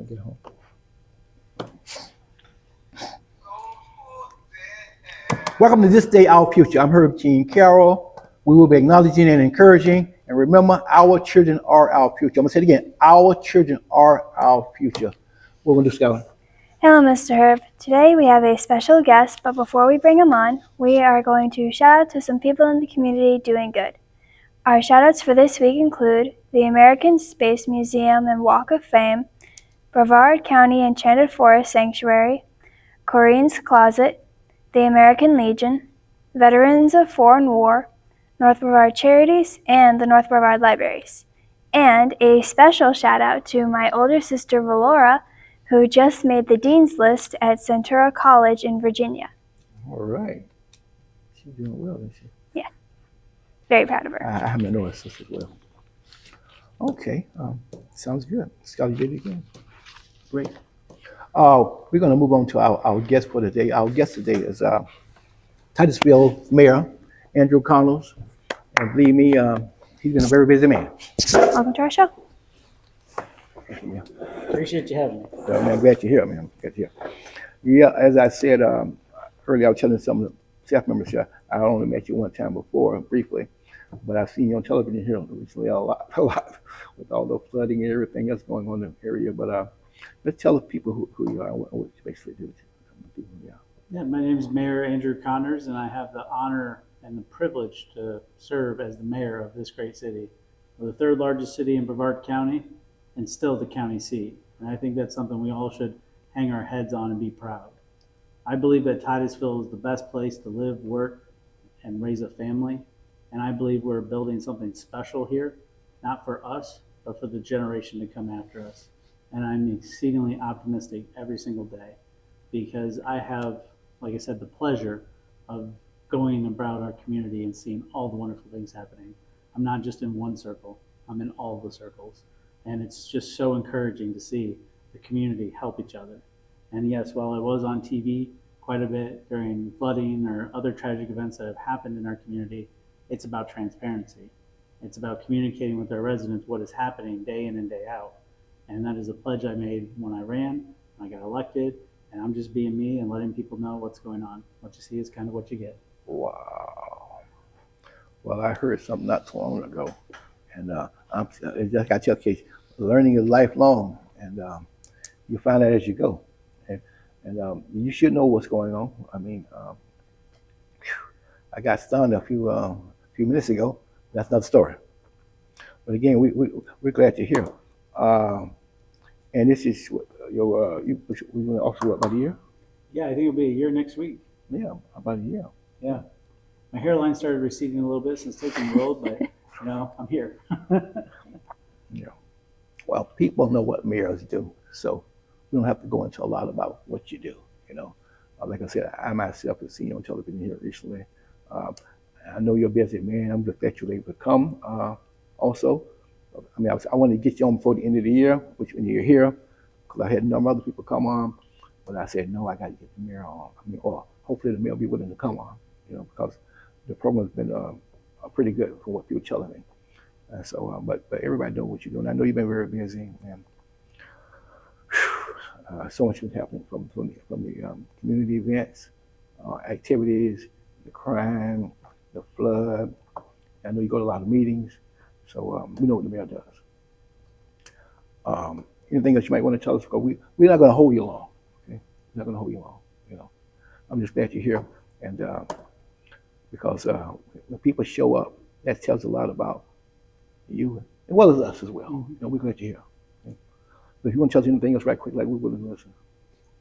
get home. Welcome to This Day, Our Future. I'm Herb Gene Carroll. We will be acknowledging and encouraging. And remember, our children are our future. I'm going to say it again. Our children are our future. What are we going to do, Skylar? Hello, Mr. Herb. Today we have a special guest, but before we bring him on, we are going to shout out to some people in the community doing good. Our shout outs for this week include the American Space Museum and Walk of Fame, Brevard County Enchanted Forest Sanctuary, Corinne's Closet, the American Legion, Veterans of Foreign War, North Brevard Charities, and the North Brevard Libraries. And a special shout out to my older sister Valora, who just made the Dean's List at Centura College in Virginia. All right. She's doing well, isn't she? Yeah. Very proud of her. I happen to know her sister as well. Okay. Sounds good. Skylar, you did it again. Great. We're going to move on to our guest for today. Our guest today is Titusville Mayor Andrew Connors. And believe me, he's been a very busy man. Welcome to our show. Yeah. Appreciate you having me. Man, I'm glad you're here, man. Glad you're here. Yeah, as I said earlier, I was telling some of the staff members here, I only met you one time before, briefly, but I've seen you on television here recently a lot, with all the flooding and everything else going on in the area. But let's tell the people who you are and what you basically do. Yeah, my name is Mayor Andrew Connors, and I have the honor and the privilege to serve as the mayor of this great city. We're the third largest city in Brevard County and still the county seat. And I think that's something we all should hang our heads on and be proud. I believe that Titusville is the best place to live, work, and raise a family. And I believe we're building something special here, not for us, but for the generation to come after us. And I'm exceedingly optimistic every single day because I have, like I said, the pleasure of going about our community and seeing all the wonderful things happening. I'm not just in one circle, I'm in all the circles. And it's just so encouraging to see the community help each other. And yes, while I was on TV quite a bit during flooding or other tragic events that have happened in our community, it's about transparency. It's about communicating with our residents what is happening day in and day out. And that is a pledge I made when I ran, when I got elected, and I'm just being me and letting people know what's going on. What you see is kind of what you get. Wow. Well, I heard something not too long ago, and it's just I tell kids, learning is lifelong, and you find out as you go, and you should know what's going on. I mean, I got stunned a few minutes ago. That's another story. But again, we're glad you're here. And this is your we're going to offer you about a year. Yeah, I think it'll be a year next week. Yeah, about a year. Yeah. My hairline started receding a little bit since taking the road, but I'm here. Yeah. Well, people know what mayors do, so we don't have to go into a lot about what you do. Like I said, I myself have seen you on television here recently. I know you're a busy man. I'm just glad you're able to come. Also, I mean, I wanted to get you on before the end of the year, which when you're here, because I had a number of other people come on, but I said no, I got to get the mayor on. I mean, or hopefully the mayor will be willing to come on. Because the program's been pretty good from what you're telling me. So, but everybody knows what you're doing. I know you've been very busy, and so much has happening from the community events, activities, the crime, the flood. I know you go to a lot of meetings, so we know what the mayor does. Anything else you might want to tell us? Because we're not going to hold you long. Okay, we're not going to hold you long. I'm just glad you're here, and because when people show up, that tells a lot about you as well as us as well. Mm-hmm. We're glad you're here. Okay? So if you want to tell us anything else right quick, like we willing to listen.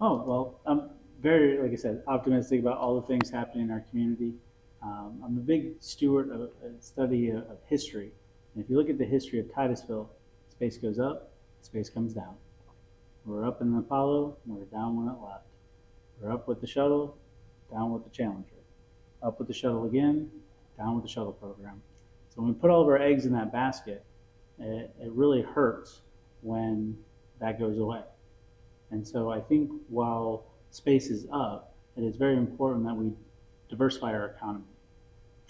Oh, well, I'm very, like I said, optimistic about all the things happening in our community. I'm a big steward of a study of history. And if you look at the history of Titusville, space goes up, space comes down. We're up in the Apollo, we're down when it left. We're up with the shuttle, down with the Challenger. Up with the shuttle again, down with the shuttle program. So when we put all of our eggs in that basket, it really hurts when that goes away. And so I think while space is up, it is very important that we diversify our economy,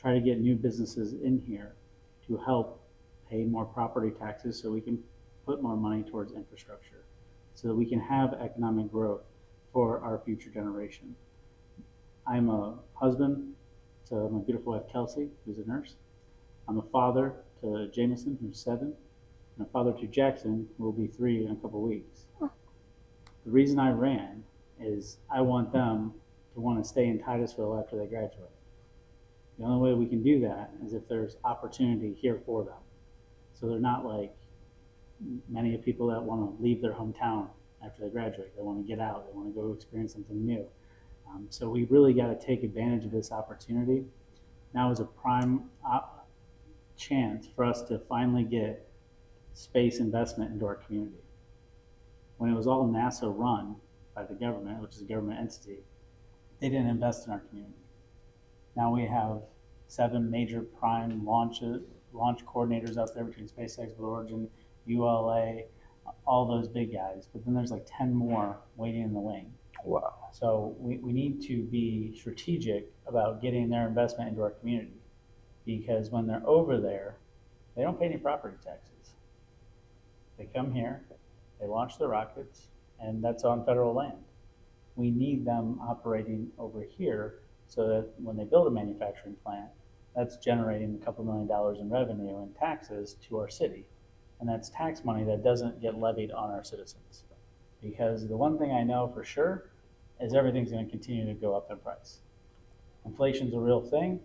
try to get new businesses in here to help pay more property taxes so we can put more money towards infrastructure. so that we can have economic growth for our future generation. I'm a husband to my beautiful wife Kelsey, who's a nurse. I'm a father to Jameson, who's 7, and a father to Jackson, who will be 3 in a couple weeks. The reason I ran is I want them to want to stay in Titusville after they graduate. The only way we can do that is if there's opportunity here for them. So they're not like many of people that want to leave their hometown after they graduate. They want to get out. They want to go experience something new. So we really got to take advantage of this opportunity. Now is a prime chance for us to finally get space investment into our community. When it was all NASA run by the government, which is a government entity, they didn't invest in our community. Now we have 7 major prime launch coordinators out there between SpaceX, Blue Origin, ULA, all those big guys. But then there's like 10 more waiting in the wing. Wow. So we need to be strategic about getting their investment into our community, because when they're over there, they don't pay any property taxes. They come here, they launch the rockets, and that's on federal land. We need them operating over here so that when they build a manufacturing plant, that's generating a couple $1 million in revenue and taxes to our city. And that's tax money that doesn't get levied on our citizens. Because the one thing I know for sure is everything's going to continue to go up in price. Inflation's a real thing.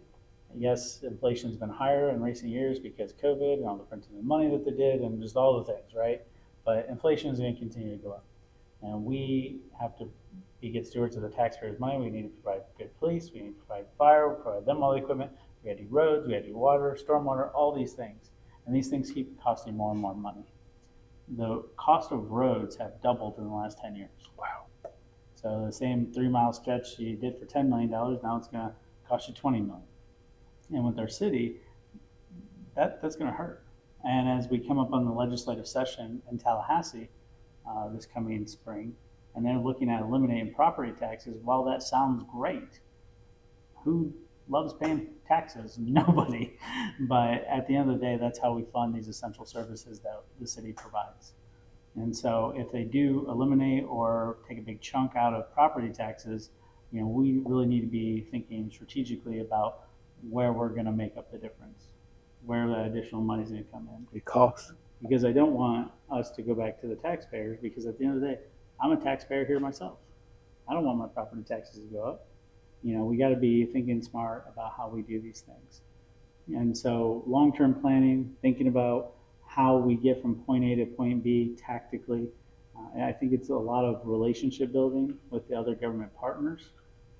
Yes, inflation's been higher in recent years because COVID and all the printing of money that they did and just all the things, right? But inflation is going to continue to go up. And we have to be good stewards of the taxpayers' money. We need to provide good police. We need to provide fire. We provide them all the equipment. We got to do roads. We got to do water, stormwater, all these things. And these things keep costing more and more money. The cost of roads have doubled in the last 10 years. Wow. So the same 3-mile stretch you did for $10 million, now it's going to cost you $20 million. And with our city, that's going to hurt. And as we come up on the legislative session in Tallahassee this coming spring, and they're looking at eliminating property taxes, while that sounds great, who loves paying taxes? Nobody. But at the end of the day, that's how we fund these essential services that the city provides. And so if they do eliminate or take a big chunk out of property taxes, we really need to be thinking strategically about where we're going to make up the difference, where that additional money is going to come in. It costs. Because I don't want us to go back to the taxpayers, because at the end of the day, I'm a taxpayer here myself. I don't want my property taxes to go up. We got to be thinking smart about how we do these things. And so long-term planning, thinking about how we get from point A to point B tactically. And I think it's a lot of relationship building with the other government partners,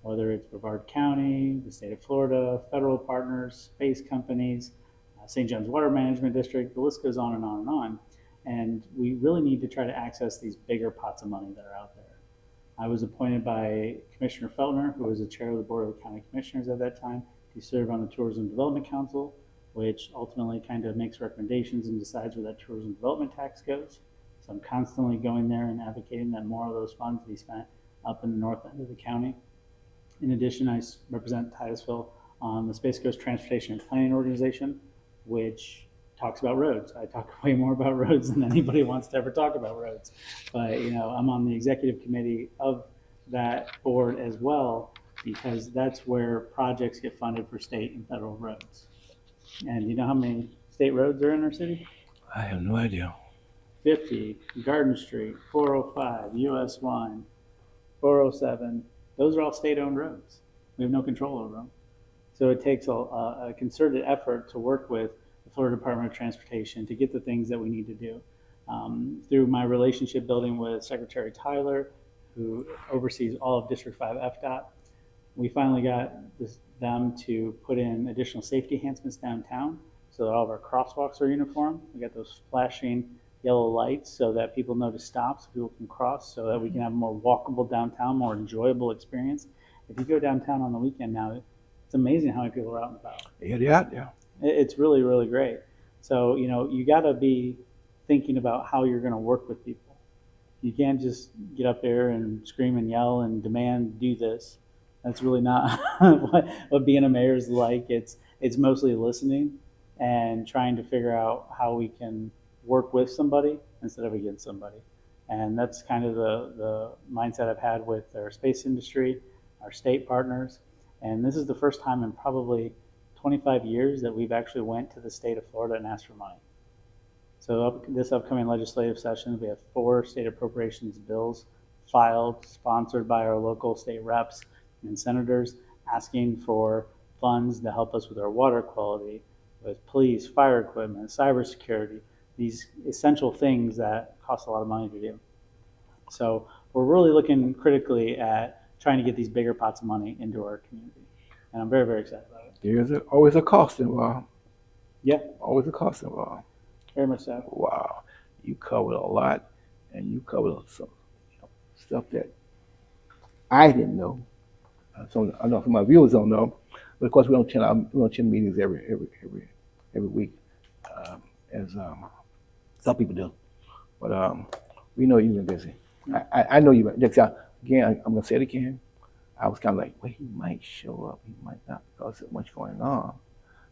whether it's Brevard County, the state of Florida, federal partners, space companies, St. John's Water Management District, the list goes on and on and on. And we really need to try to access these bigger pots of money that are out there. I was appointed by Commissioner Feltner, who was the chair of the Board of the County Commissioners at that time, to serve on the Tourism Development Council, which ultimately kind of makes recommendations and decides where that tourism development tax goes. So I'm constantly going there and advocating that more of those funds be spent up in the north end of the county. In addition, I represent Titusville on the Space Coast Transportation and Planning Organization, which talks about roads. I talk way more about roads than anybody wants to ever talk about roads. But I'm on the executive committee of that board as well, because that's where projects get funded for state and federal roads. And you know how many state roads are in our city? I have no idea. 50, Garden Street, 405, US 1, 407. Those are all state-owned roads. We have no control over them. So it takes a concerted effort to work with the Florida Department of Transportation to get the things that we need to do. Through my relationship building with Secretary Tyler, who oversees all of District 5 FDOT, we finally got them to put in additional safety enhancements downtown so that all of our crosswalks are uniform. We got those flashing yellow lights so that people know to stop, so people can cross, so that we can have a more walkable downtown, more enjoyable experience. If you go downtown on the weekend now, it's amazing how many people are out and about. Yeah, they're out there. It's really, really great. So, you got to be thinking about how you're going to work with people. You can't just get up there and scream and yell and demand do this. That's really not what being a mayor is like. It's mostly listening and trying to figure out how we can work with somebody instead of against somebody. And that's kind of the mindset I've had with our space industry, our state partners. And this is the first time in probably 25 years that we've actually went to the state of Florida and asked for money. So this upcoming legislative session, we have 4 state appropriations bills filed, sponsored by our local state reps and senators, asking for funds to help us with our water quality, with police, fire equipment, cybersecurity, these essential things that cost a lot of money to do. So we're really looking critically at trying to get these bigger pots of money into our community. And I'm very, very excited about it. There's always a cost involved. Yeah, Always a cost involved. very much so. Wow, you covered a lot, and you covered some stuff that I didn't know. So I know some of my viewers don't know, but of course we don't attend meetings every week, as some people do. But we know you've been busy. I know you've been. Again, I'm gonna say it again. I was kind of like, well, he might show up, he might not, because there's much going on.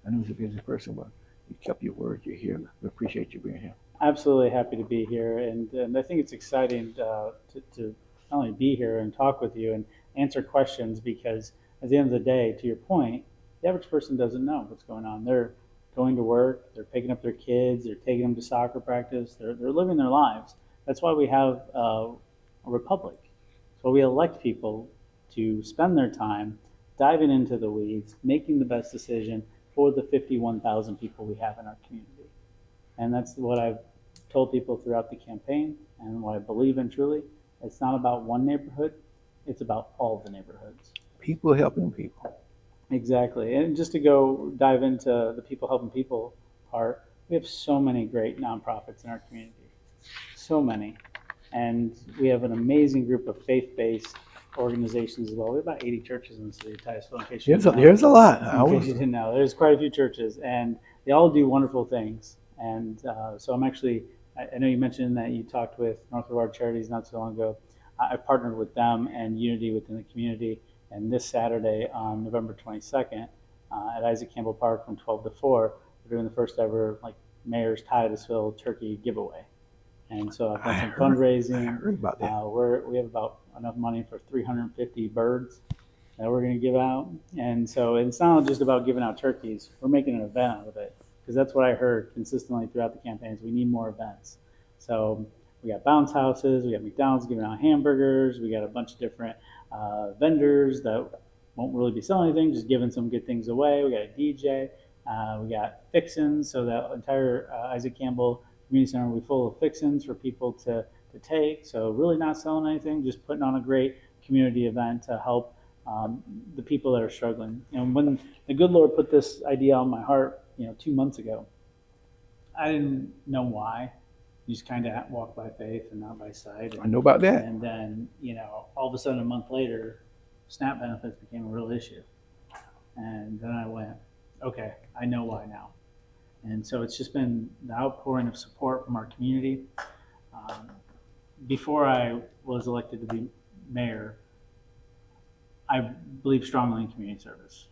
I know he's a busy person, but you kept your word. You're here. We appreciate you being here. Absolutely happy to be here, and I think it's exciting to not only be here and talk with you and answer questions, because at the end of the day, to your point, the average person doesn't know what's going on. They're going to work, they're picking up their kids, they're taking them to soccer practice, they're living their lives. That's why we have a republic. So we elect people to spend their time diving into the weeds, making the best decision for the 51,000 people we have in our community. And that's what I've told people throughout the campaign, and what I believe in truly. It's not about one neighborhood, it's about all the neighborhoods. People helping people. Exactly. And just to go dive into the people helping people part, we have so many great nonprofits in our community. So many. And we have an amazing group of faith-based organizations as well. We have about 80 churches in the city of Titusville, in case you didn't know. There's a lot. In case you didn't know, there's quite a few churches, and they all do wonderful things. And so I'm actually, I know you mentioned that you talked with North Brevard Charities not so long ago. I've partnered with them and Unity within the community. And this Saturday on November 22nd at Isaac Campbell Park from 12 to 4, we're doing the first ever Mayor's Titusville turkey giveaway. And so I've done some fundraising. I heard about that. We have about enough money for 350 birds that we're going to give out. And so it's not just about giving out turkeys. We're making an event out of it, because that's what I heard consistently throughout the campaigns. We need more events. So we got bounce houses, we got McDonald's giving out hamburgers, we got a bunch of different vendors that won't really be selling anything, just giving some good things away. We got a DJ, we got fixins, so that entire Isaac Campbell Community Center will be full of fixins for people to take. So really not selling anything, just putting on a great community event to help the people that are struggling. And when the good Lord put this idea on my heart, 2 months ago, I didn't know why. You just kind of walk by faith and not by sight. I know about that. And then, all of a sudden a month later, SNAP benefits became a real issue. And then I went, okay, I know why now. And so it's just been the outpouring of support from our community. Before I was elected to be mayor, I believe strongly in community service,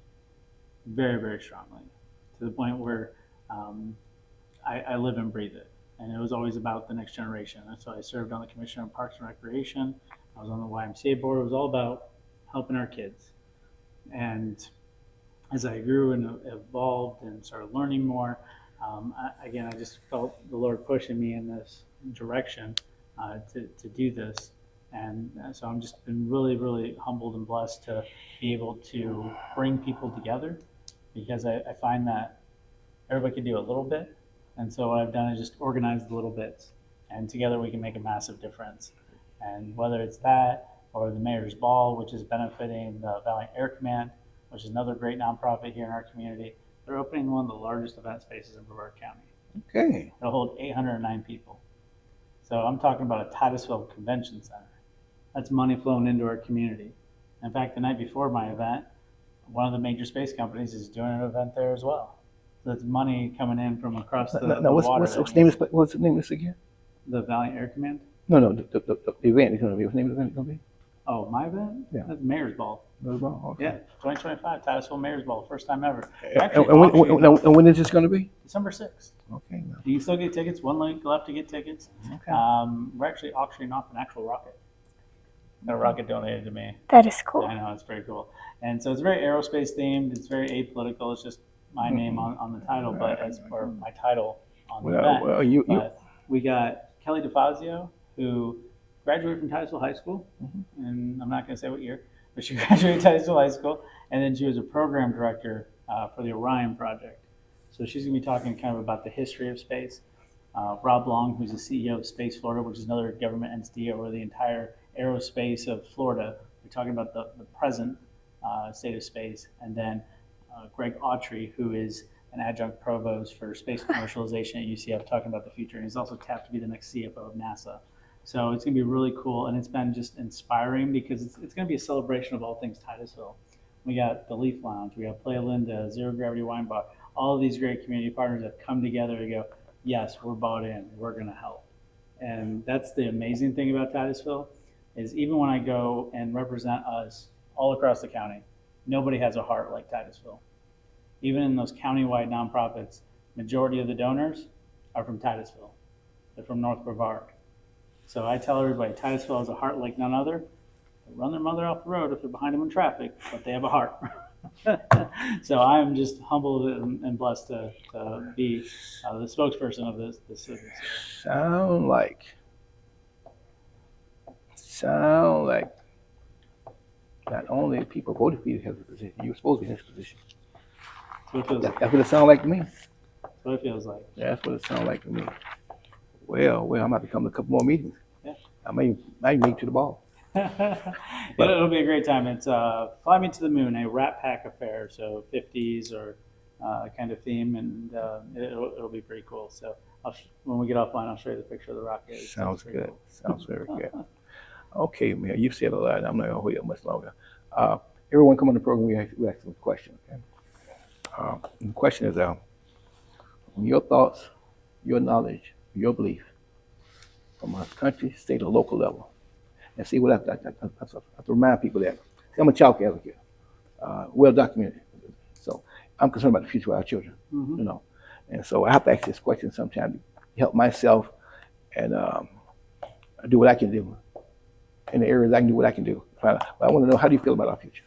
very, very strongly, to the point where I live and breathe it. And it was always about the next generation. And so I served on the Commission on Parks and Recreation. I was on the YMCA board. It was all about helping our kids. And as I grew and evolved and started learning more, I just felt the Lord pushing me in this direction to do this. And so I'm just been really, really humbled and blessed to be able to bring people together, because I find that everybody can do a little bit. And so what I've done is just organize the little bits, and together we can make a massive difference. And whether it's that or the Mayor's Ball, which is benefiting the Valiant Air Command, which is another great nonprofit here in our community, they're opening one of the largest event spaces in Brevard County. Okay. It'll hold 809 people. So I'm talking about a Titusville Convention Center. That's money flowing into our community. In fact, the night before my event, one of the major space companies is doing an event there as well. So that's money coming in from across the water. What's the name of this again? The Valiant Air Command. No, the event is going to be. What's the name of the event going to be? Oh, my event? Yeah. That's Mayor's Ball. Okay. Yeah, 2025 Titusville Mayor's Ball, first time ever. We're And, actually and auctioning off when is this going to be? December 6th. Okay. No. You can still get tickets. One link left to get tickets. Okay. We're actually auctioning off an actual rocket. A rocket donated to me. That is cool. I know, it's very cool. And so it's very aerospace themed. It's very apolitical. It's just my name on the title, but as or my title on the event. Well, you But we got Kelly DeFazio, who graduated from Titusville High School, and I'm not going to say what year, but she graduated Titusville High School, and then she was a program director for the Orion project. So she's going to be talking kind of about the history of space. Rob Long, who's the CEO of Space Florida, which is another government entity over the entire aerospace of Florida. We're talking about the present state of space. And then Greg Autry, who is an adjunct provost for space commercialization at UCF, talking about the future. And he's also tapped to be the next CFO of NASA. So it's going to be really cool. And it's been just inspiring because it's going to be a celebration of all things Titusville. We got the Leaf Lounge, we got Playa Linda, Zero Gravity Wine Bar, all of these great community partners that come together to go, yes, we're bought in, we're going to help. And that's the amazing thing about Titusville is even when I go and represent us all across the county, nobody has a heart like Titusville. Even in those countywide nonprofits, majority of the donors are from Titusville. They're from North Brevard. So I tell everybody, Titusville has a heart like none other. They run their mother off the road if they're behind them in traffic, but they have a heart. So I am just humbled and blessed to be the spokesperson of this city. sound like not only people voted for you to have this position, you were supposed to be in this position. That's what it feels like. That's what it sounds like to me. That's what it feels like. That's what it sounds like to me. Well, I'm about to come to a couple more meetings. Yeah. I may make it to the ball. It'll be a great time. It's Fly Me to the Moon, a Rat Pack affair, so 50s or kind of theme, and it'll be pretty cool. So when we get offline, I'll show you the picture of the rocket. Sounds pretty good. cool. Sounds very good. Okay, Mayor, you've said a lot. I'm not going to hold you up much longer. Everyone come on the program, we ask them a question. Okay? And the question is, your thoughts, your knowledge, your belief from a country, state, or local level. And see what I have to remind people that. See, I'm a child care advocate, well documented. So I'm concerned about the future of our children, Mhm. you know. And so I have to ask this question sometimes to help myself and do what I can do. In the areas I can do what I can do. But I want to know, how do you feel about our future?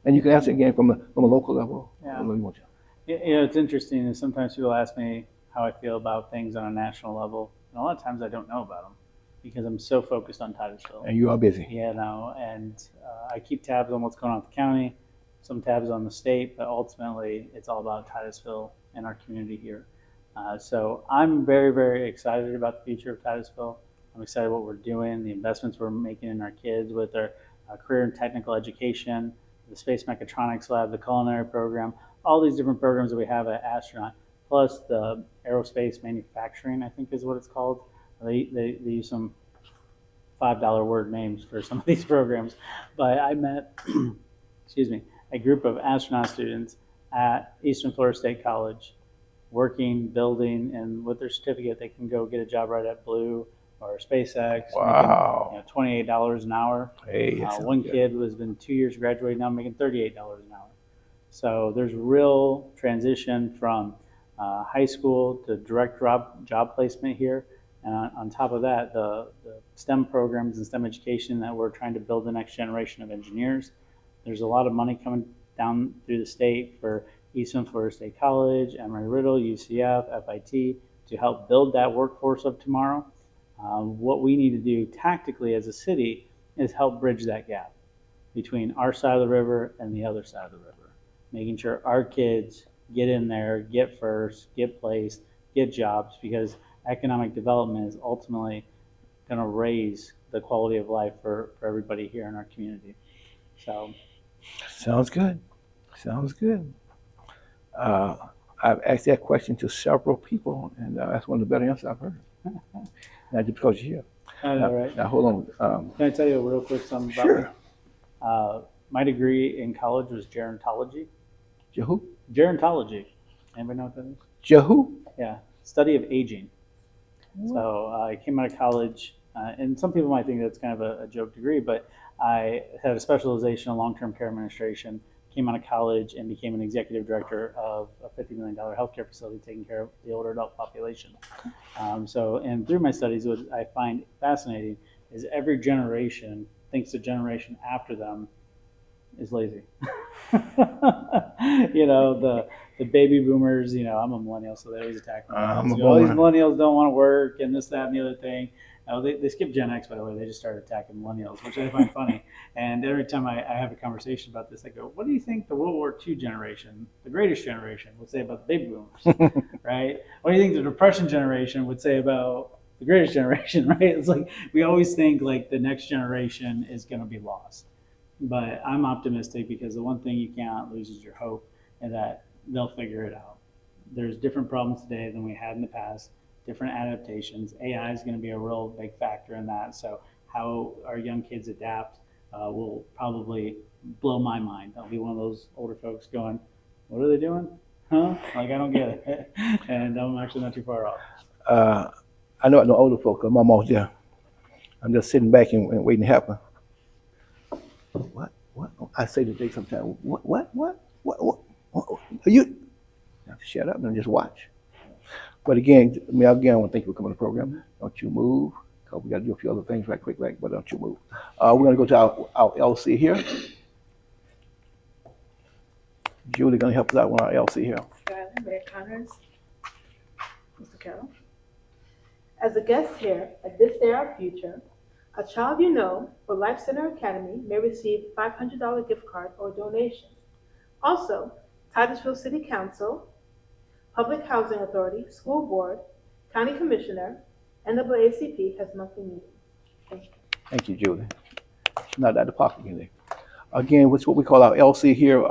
And you can answer again from a local level. Yeah. However you want to. You know, it's interesting is sometimes people ask me how I feel about things on a national level, and a lot of times I don't know about them because I'm so focused on Titusville. And you are busy. You know, and I keep tabs on what's going on with the county, some tabs on the state, but ultimately it's all about Titusville and our community here. So I'm very, very excited about the future of Titusville. I'm excited what we're doing, the investments we're making in our kids with our career and technical education, the Space Mechatronics Lab, the culinary program, all these different programs that we have at Astronaut, plus the aerospace manufacturing, I think is what it's called. They use some $5 word names for some of these programs. But I met, excuse me, a group of astronaut students at Eastern Florida State College working, building, and with their certificate, they can go get a job right at Blue or SpaceX. Wow. Making, $28 an hour. Hey, One kid has been 2 years graduating now, making $38 an hour. So there's real transition from high school to direct job placement here. And on top of that, the STEM programs and STEM education that we're trying to build the next generation of engineers. There's a lot of money coming down through the state for Eastern Florida State College, Emory-Riddle, UCF, FIT to help build that workforce of tomorrow. What we need to do tactically as a city is help bridge that gap between our side of the river and the other side of the river, making sure our kids get in there, get first, get placed, get jobs, because economic development is ultimately going to raise the quality of life for everybody here in our community. So, sounds good. Sounds good. I've asked that question to several people, and that's one of the better answers I've heard. Not just because you're here. I know, right? Now, hold on. Can I tell you a real quick something about me? My degree in college was gerontology. Jehu? Gerontology. Anybody know what that is? Jehu? Yeah, study of aging. So I came out of college And some people might think that's kind of a joke degree, but I had a specialization in long-term care administration, came out of college and became an executive director of a $50 million healthcare facility taking care of the older adult population. And through my studies, what I find fascinating is every generation thinks the generation after them is lazy. The baby boomers, I'm a millennial, so they always attack me. I'm a All these boomer. millennials don't want to work and this, that, and the other thing. They skipped Gen X, by the way. They just started attacking millennials, which I find funny. And every time I have a conversation about this, I go, what do you think the World War II generation, the greatest generation, would say about the baby boomers, right? What do you think the Depression generation would say about the greatest generation, right? It's like we always think like the next generation is going to be lost. But I'm optimistic because the one thing you cannot lose is your hope and that they'll figure it out. There's different problems today than we had in the past, different adaptations. AI is going to be a real big factor in that. So how our young kids adapt will probably blow my mind. I'll be one of those older folks going, what are they doing? Huh? Like, I don't get it. And I'm actually not too far off. I know older folk. I'm almost there. I'm just sitting back and waiting to happen. What? I say today sometimes. What? You have to shut up and just watch. But again, I want to thank you for coming to the program. Don't you move. Because we got to do a few other things right quick, but don't you move. We're going to go to our LC here. Julie going to help us out with our LC here. Skylar, Mayor Connors, Mr. Carroll. As a guest here at This Day Our Future, a child you know for Life Center Academy may receive $500 gift card or donation. Also, Titusville City Council, Public Housing Authority, School Board, County Commissioner, NAACP has monthly meetings. Thank you. Thank you, Julie. She's not out of pocket today. Again, what's what we call our LC here.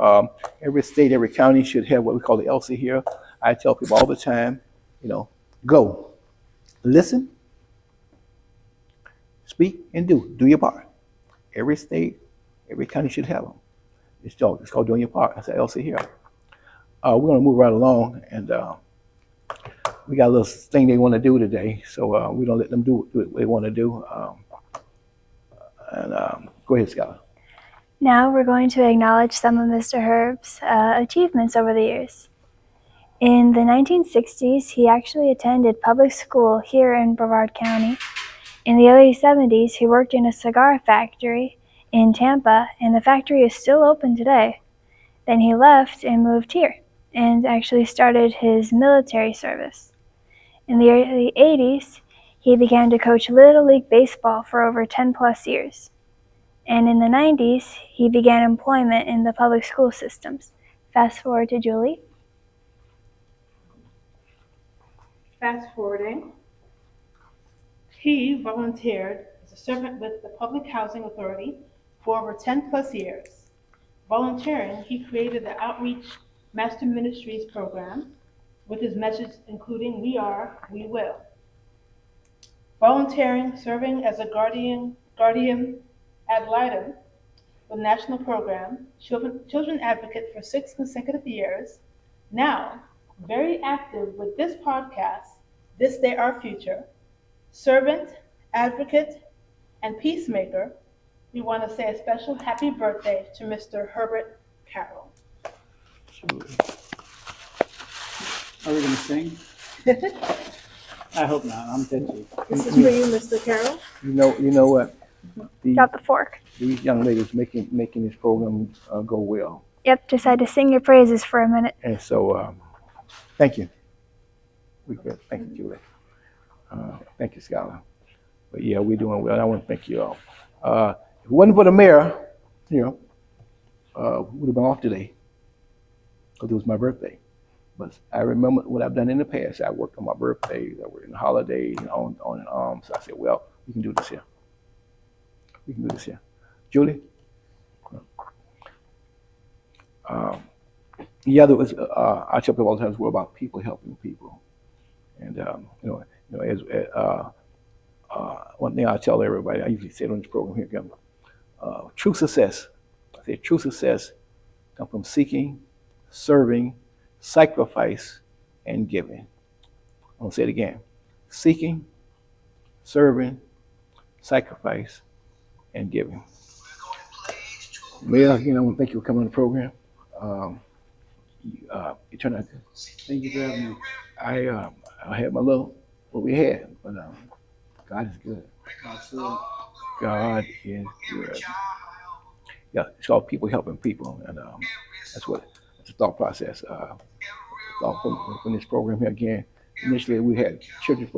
Every state, every county should have what we call the LC here. I tell people all the time, go, listen, speak, and do. Do your part. Every state, every county should have them. It's called doing your part. That's the LC here. We're going to move right along, and we got a little thing they want to do today, so we don't let them do what they want to do. Go ahead, Scott. Now we're going to acknowledge some of Mr. Herb's achievements over the years. In the 1960s, he actually attended public school here in Brevard County. In the early 70s, he worked in a cigar factory in Tampa, and the factory is still open today. Then he left and moved here and actually started his military service. In the early 80s, he began to coach Little League Baseball for over 10 plus years. And in the 90s, he began employment in the public school systems. Fast forward to Julie. Fast forwarding, he volunteered as a servant with the Public Housing Authority for over 10 plus years. Volunteering, he created the Outreach Master Ministries program with his message including We Are, We Will. Volunteering, serving as a guardian ad litem with national program, children advocate for 6 consecutive years. Now, very active with this podcast, This Day Our Future, servant, advocate, and peacemaker. We want to say a special happy birthday to Mr. Herbert Carroll. Are we going to sing? I hope not. I'm pitchy. This is for you, Mr. Carroll. You know what? Drop the fork. These young ladies making this program go well. Yep, just had to sing your praises for a minute. And so, thank you. Thank you, Julie. Thank you, Skylar. But yeah, we're doing well. I want to thank you all. If it wasn't for the mayor, we would have been off today because it was my birthday. But I remember what I've done in the past. I worked on my birthdays, I worked in the holidays, and on and on. So I said, well, we can do this here. We can do this here. Julie? Yeah, there was. I tell people all the time, we're about people helping people, and one thing I tell everybody, I usually say it on this program here, again, true success. I say true success comes from seeking, serving, sacrifice, and giving. I'm gonna say it again: seeking, serving, sacrifice, and giving. Mayor, you know, thank you for coming on the program. You turned out good. Thank you for having me. I had my little, what we had, but God is good. Absolutely. God is good. Yeah, it's called people helping people, and that's the thought process. Thought from this program here again. Initially, we had children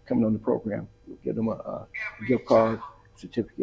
coming on the program. We give them a gift card, certificate.